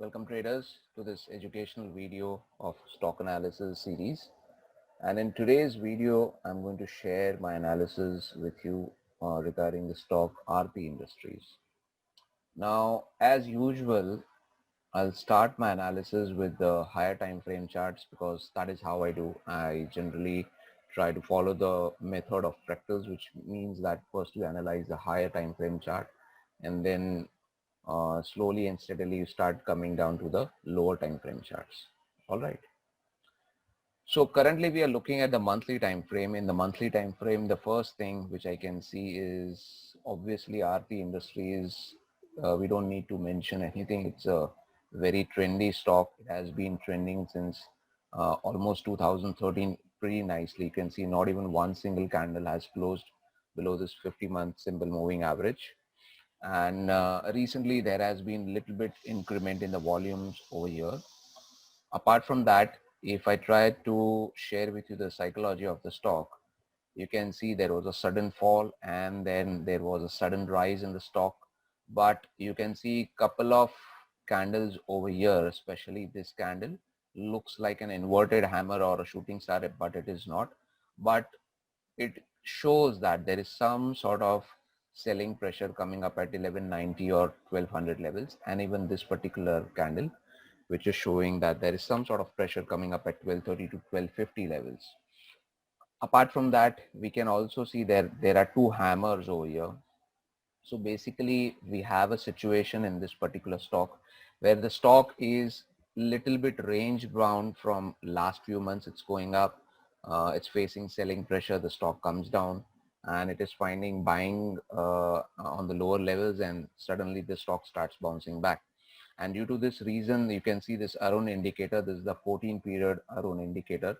Welcome traders to this educational video of stock analysis series. And in today's video, I'm going to share my analysis with you regarding the stock RP Industries. Now, as usual, I'll start my analysis with the higher time frame charts because that is how I do. I generally try to follow the method of fractals, which means that first you analyze the higher time frame chart and then slowly and steadily you start coming down to the lower time frame charts. All right. So currently we are looking at the monthly time frame. In the monthly time frame, the first thing which I can see is obviously RP Industries. We don't need to mention anything. It's a very trendy stock. It has been trending since almost 2013 pretty nicely. You can see not even one single candle has closed below this 50-month simple moving average. And recently there has been little bit increment in the volumes over here. Apart from that, if I try to share with you the psychology of the stock, you can see there was a sudden fall and then there was a sudden rise in the stock. But you can see couple of candles over here, especially this candle looks like an inverted hammer or a shooting star, but it is not. But it shows that there is some sort of selling pressure coming up at 1190 or 1200 levels, and even this particular candle which is showing that there is some sort of pressure coming up at 1230 to 1250 levels. Apart from that, we can also see there are two hammers over here. So basically we have a situation in this particular stock where the stock is little bit range bound. From last few months it's going up, it's facing selling pressure, the stock comes down and it is finding buying on the lower levels, and suddenly the stock starts bouncing back. And due to this reason, you can see this Arun indicator. This is the 14 period Arun indicator,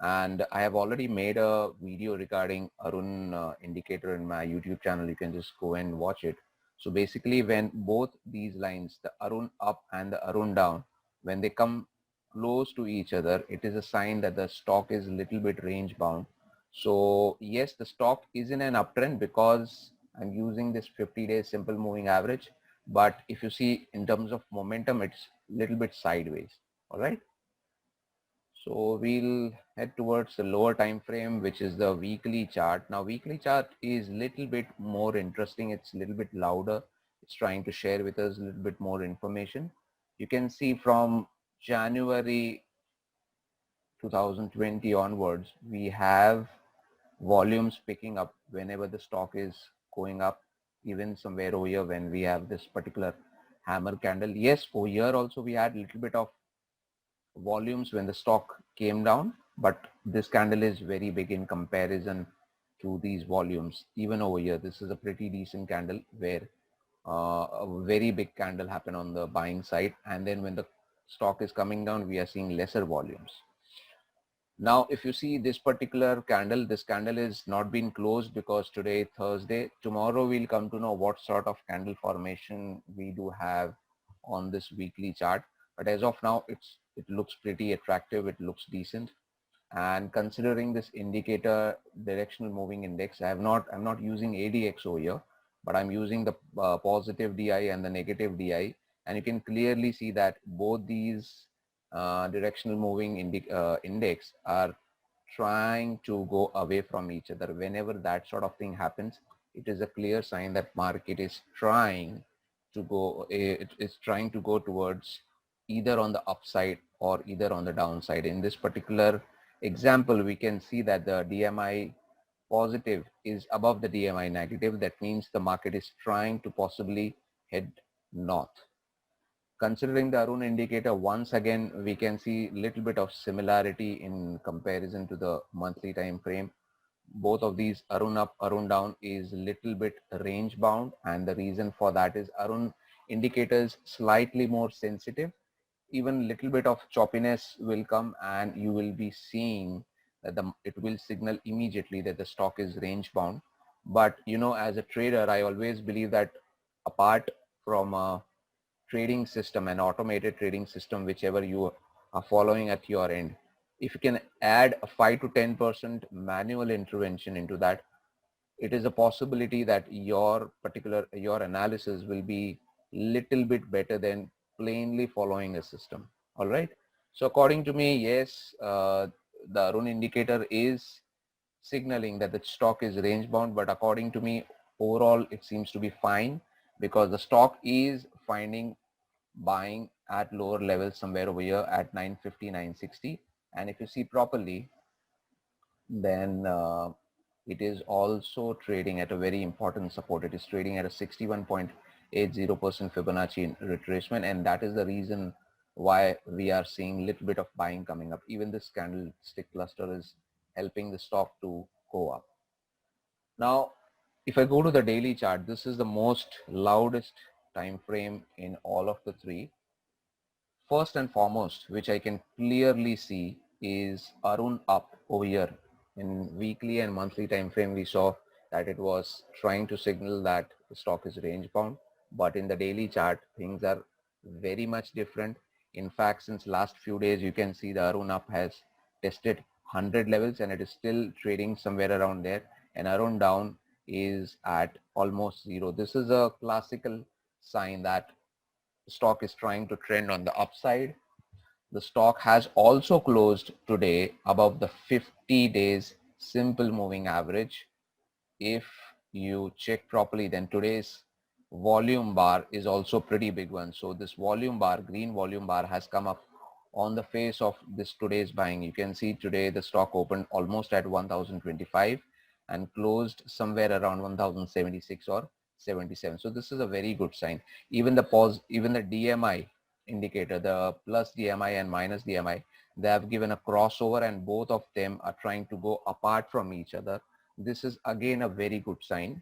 and I have already made a video regarding Arun indicator in my YouTube channel. You can just go and watch it. So basically when both these lines, the Arun up and the Arun down, when they come close to each other, it is a sign that the stock is a little bit range bound. So yes, the stock is in an uptrend because I'm using this 50-day simple moving average. But if you see in terms of momentum, it's a little bit sideways. All right. So we'll head towards the lower time frame, which is the weekly chart. Now weekly chart is little bit more interesting. It's a little bit louder. It's trying to share with us a little bit more information. You can see from January 2020 onwards, we have volumes picking up whenever the stock is going up, even somewhere over here when we have this particular hammer candle. Yes, over here also we had a little bit of volumes when the stock came down, but this candle is very big in comparison to these volumes. Even over here, this is a pretty decent candle where a very big candle happened on the buying side, and then when the stock is coming down, we are seeing lesser volumes. Now, if you see this particular candle, this candle is not been closed because today Thursday. Tomorrow we'll come to know what sort of candle formation we do have on this weekly chart. But as of now, it looks pretty attractive. It looks decent. And considering this indicator directional moving index, I'm not using ADX over here, but I'm using the positive DI and the negative DI, and you can clearly see that both these directional moving index are trying to go away from each other. Whenever that sort of thing happens, it is a clear sign that market is trying to go, it is trying to go towards either on the upside or either on the downside. In this particular example, we can see that the DMI positive is above the DMI negative. That means the market is trying to possibly head north. Considering the Arun indicator, once again, we can see a little bit of similarity in comparison to the monthly time frame. Both of these Arun up, Arun down is little bit range bound, and the reason for that is Arun indicators slightly more sensitive. Even little bit of choppiness will come and you will be seeing that it will signal immediately that the stock is range bound. But you know, as a trader, I always believe that apart from a trading system, an automated trading system, whichever you are following at your end, if you can add a 5 to 10% manual intervention into that, it is a possibility that your analysis will be little bit better than plainly following a system. All right. So according to me, yes, the Arun indicator is signaling that the stock is range bound, but according to me, overall it seems to be fine because the stock is finding buying at lower levels somewhere over here at 950, 960. And if you see properly, then it is also trading at a very important support. It is trading at a 61.80% Fibonacci retracement, and that is the reason why we are seeing a little bit of buying coming up. Even this candlestick cluster is helping the stock to go up. Now, if I go to the daily chart, this is the most loudest time frame in all of the three. First and foremost, which I can clearly see, is Arun up over here. In weekly and monthly time frame, we saw that it was trying to signal that the stock is range bound, but in the daily chart, things are very much different. In fact, since last few days, you can see the Arun up has tested 100 levels and it is still trading somewhere around there, and Arun down is at almost zero. This is a classical sign that stock is trying to trend on the upside. The stock has also closed today above the 50 days simple moving average. If you check properly, then today's volume bar is also pretty big one. So this volume bar, green volume bar, has come up on the face of this today's buying. You can see today the stock opened almost at 1025 and closed somewhere around 1076 or 77. So this is a very good sign. Even the DMI indicator, the plus DMI and minus DMI, they have given a crossover and both of them are trying to go apart from each other. This is again a very good sign.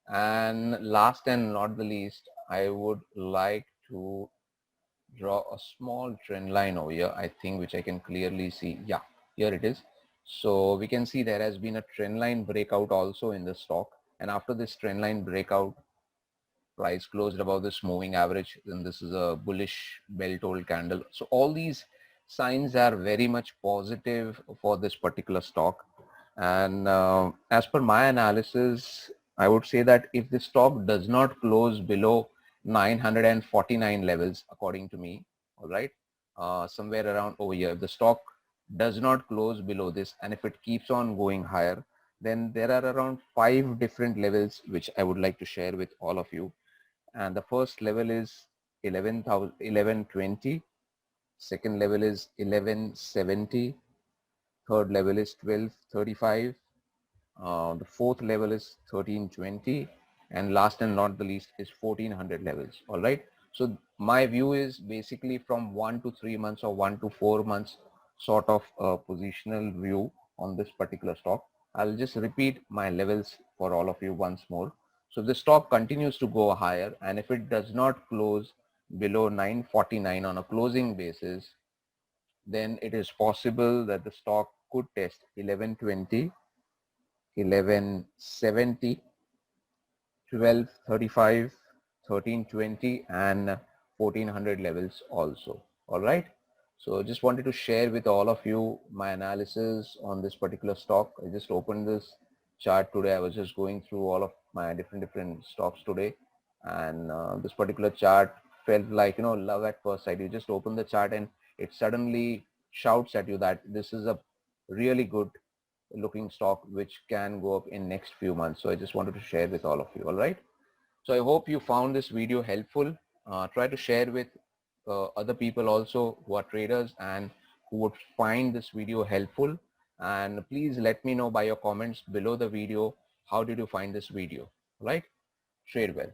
And last and not the least, I would like to draw a small trend line over here, I think, which I can clearly see. Yeah, here it is. So we can see there has been a trend line breakout also in the stock. And after this trend line breakout, price closed above this moving average. Then this is a bullish bell toll candle. So all these signs are very much positive for this particular stock. And as per my analysis, I would say that if the stock does not close below 949 levels, according to me, all right, somewhere around over here, if the stock does not close below this, and if it keeps on going higher, then there are around 5 different levels which I would like to share with all of you. And the first level is 1120, second level is 1170, third level is 1235, the fourth level is 1320, and last and not the least is 1400 levels. All right. So my view is basically from 1 to 3 months or 1 to 4 months sort of positional view on this particular stock. I'll just repeat my levels for all of you once more. So the stock continues to go higher, and if it does not close below 949 on a closing basis, then it is possible that the stock could test 1120, 1170, 1235, 1320, and 1400 levels also. All right. So just wanted to share with all of you my analysis on this particular stock. I just opened this chart today. I was just going through all of my different stocks today, and this particular chart felt like, love at first sight. You just open the chart and it suddenly shouts at you that this is a really good looking stock which can go up in next few months. So I just wanted to share with all of you. All right. So I hope you found this video helpful. Try to share with other people also who are traders and who would find this video helpful. And please let me know by your comments below the video, how did you find this video? All right. Trade well.